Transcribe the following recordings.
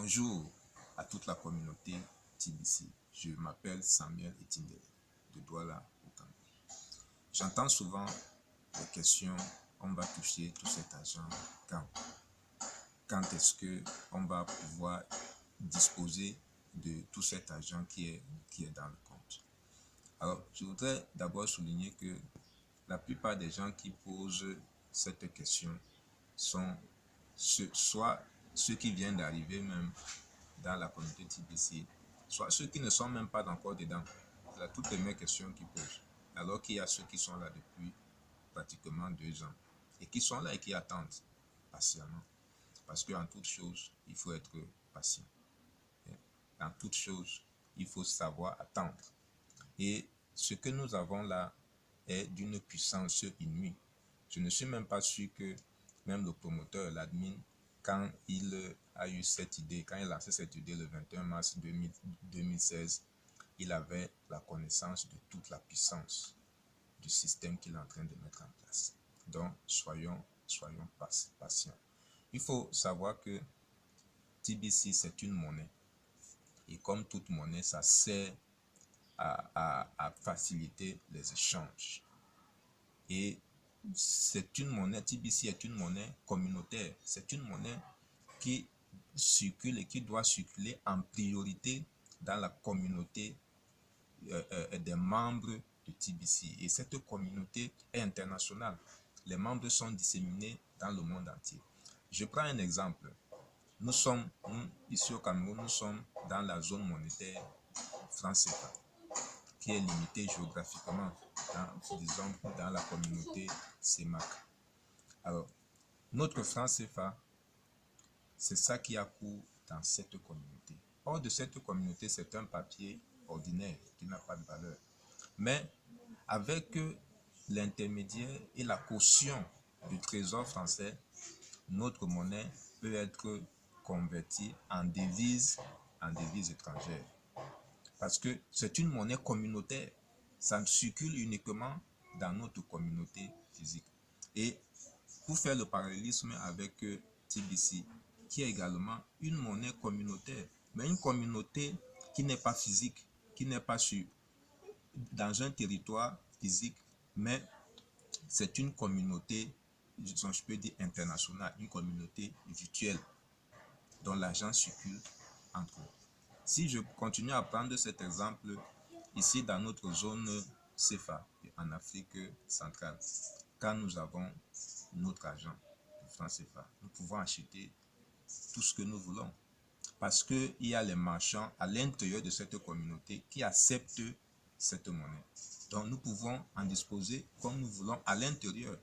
Bonjour à toute la communauté TBC. Je m'appelle Samuel Etindele de Douala au Cameroun. J'entends souvent les questions, on va toucher tout cet argent quand? Quand est-ce qu'on va pouvoir disposer de tout cet argent qui est dans le compte? Alors, je voudrais d'abord souligner que la plupart des gens qui posent cette question sont soit ceux qui viennent d'arriver même dans la communauté TBC, soit ceux qui ne sont même pas encore dedans. C'est la toute première question qu'ils posent. Alors qu'il y a ceux qui sont là depuis pratiquement 2 ans et qui sont là et qui attendent patiemment. Parce qu'en toute chose, il faut être patient. En toute chose, il faut savoir attendre. Et ce que nous avons là est d'une puissance inouïe. Je ne suis même pas sûr que même le promoteur, l'admin, quand il a eu cette idée, quand il a lancé cette idée le 21 mars 2016, il avait la connaissance de toute la puissance du système qu'il est en train de mettre en place. Donc, soyons patients. Il faut savoir que TBC, c'est une monnaie. Et comme toute monnaie, ça sert à faciliter les échanges. Et c'est une monnaie, TBC est une monnaie communautaire. C'est une monnaie qui circule et qui doit circuler en priorité dans la communauté des membres de TBC. Et cette communauté est internationale. Les membres sont disséminés dans le monde entier. Je prends un exemple. Nous, ici au Cameroun, nous sommes dans la zone monétaire franc CFA, qui est limitée géographiquement, disons, dans la communauté CEMAC. Alors, notre franc CFA, c'est ça qui a cours dans cette communauté. Hors de cette communauté, c'est un papier ordinaire qui n'a pas de valeur. Mais avec l'intermédiaire et la caution du Trésor français, notre monnaie peut être convertie en devise étrangère. Parce que c'est une monnaie communautaire. Ça circule uniquement dans notre communauté physique. Et pour faire le parallélisme avec TBC, qui est également une monnaie communautaire, mais une communauté qui n'est pas physique, qui n'est pas dans un territoire physique, mais c'est une communauté, je peux dire internationale, une communauté virtuelle dont l'argent circule entre eux. Si je continue à prendre cet exemple, ici dans notre zone CFA, en Afrique centrale, quand nous avons notre argent, le franc CFA, nous pouvons acheter tout ce que nous voulons. Parce qu'il y a les marchands à l'intérieur de cette communauté qui acceptent cette monnaie. Donc nous pouvons en disposer comme nous voulons à l'intérieur.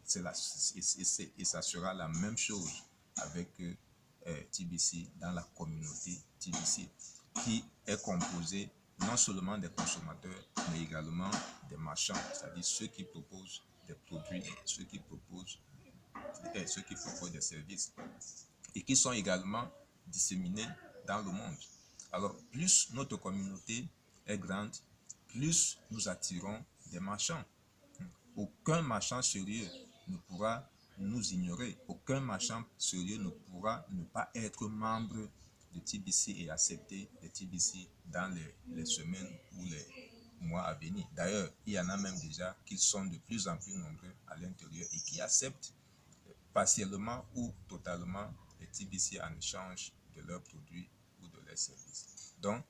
Et ça sera la même chose avec TBC dans la communauté TBC, qui est composée non seulement des consommateurs, mais également des marchands, c'est-à-dire ceux qui proposent des produits, ceux qui proposent des services, et qui sont également disséminés dans le monde. Alors, plus notre communauté est grande, plus nous attirons des marchands. Aucun marchand sérieux ne pourra nous ignorer. Aucun marchand sérieux ne pourra ne pas être membre de TBC et accepter les TBC dans les semaines ou les mois à venir. D'ailleurs, il y en a même déjà qui sont de plus en plus nombreux à l'intérieur et qui acceptent partiellement ou totalement les TBC en échange de leurs produits ou de leurs services. Donc,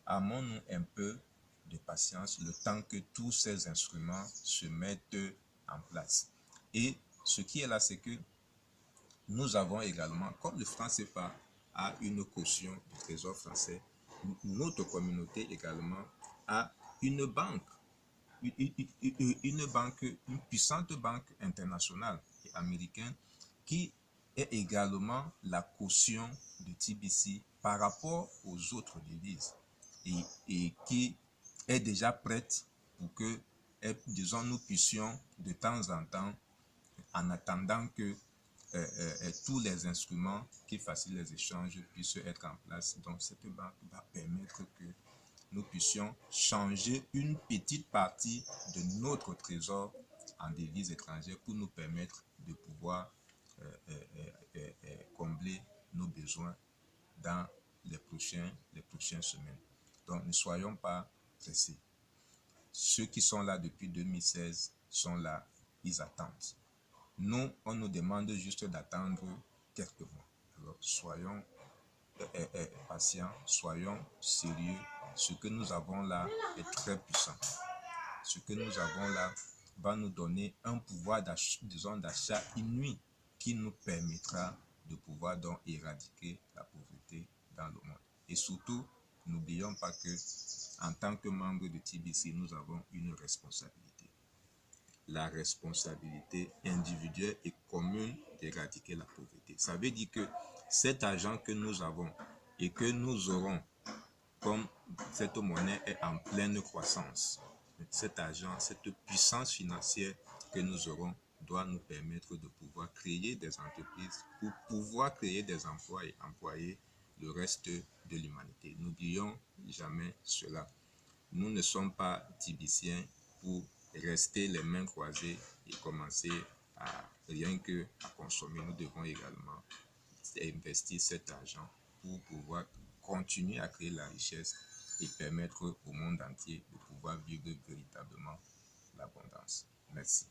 amons-nous un peu de patience le temps que tous ces instruments se mettent en place. Et ce qui est là, c'est que nous avons également, comme le franc CFA a une caution du Trésor français, notre communauté également a une banque, une puissante banque internationale et américaine qui est également la caution de TBC par rapport aux autres devises et qui est déjà prête pour que, disons, nous puissions de temps en temps, en attendant que tous les instruments qui facilitent les échanges puissent être en place. Donc cette banque va permettre que nous puissions changer une petite partie de notre trésor en devises étrangères pour nous permettre de pouvoir combler nos besoins dans les prochaines semaines. Donc, ne soyons pas pressés. Ceux qui sont là depuis 2016 sont là, ils attendent. Nous, on nous demande juste d'attendre quelques mois. Alors, soyons patients, soyons sérieux. Ce que nous avons là est très puissant. Ce que nous avons là va nous donner un pouvoir d'achat inouï qui nous permettra de pouvoir donc éradiquer la pauvreté dans le monde. Et surtout, n'oublions pas que en tant que membre de TBC, nous avons une responsabilité. La responsabilité individuelle et commune d'éradiquer la pauvreté. Ça veut dire que cet argent que nous avons et que nous aurons, comme cette monnaie est en pleine croissance, cet argent, cette puissance financière que nous aurons doit nous permettre de pouvoir créer des entreprises pour pouvoir créer des emplois et employer le reste de l'humanité. N'oublions jamais cela. Nous ne sommes pas tibiciens pour rester les mains croisées et commencer à rien que à consommer. Nous devons également investir cet argent pour pouvoir continuer à créer la richesse et permettre au monde entier de pouvoir vivre véritablement l'abondance. Merci.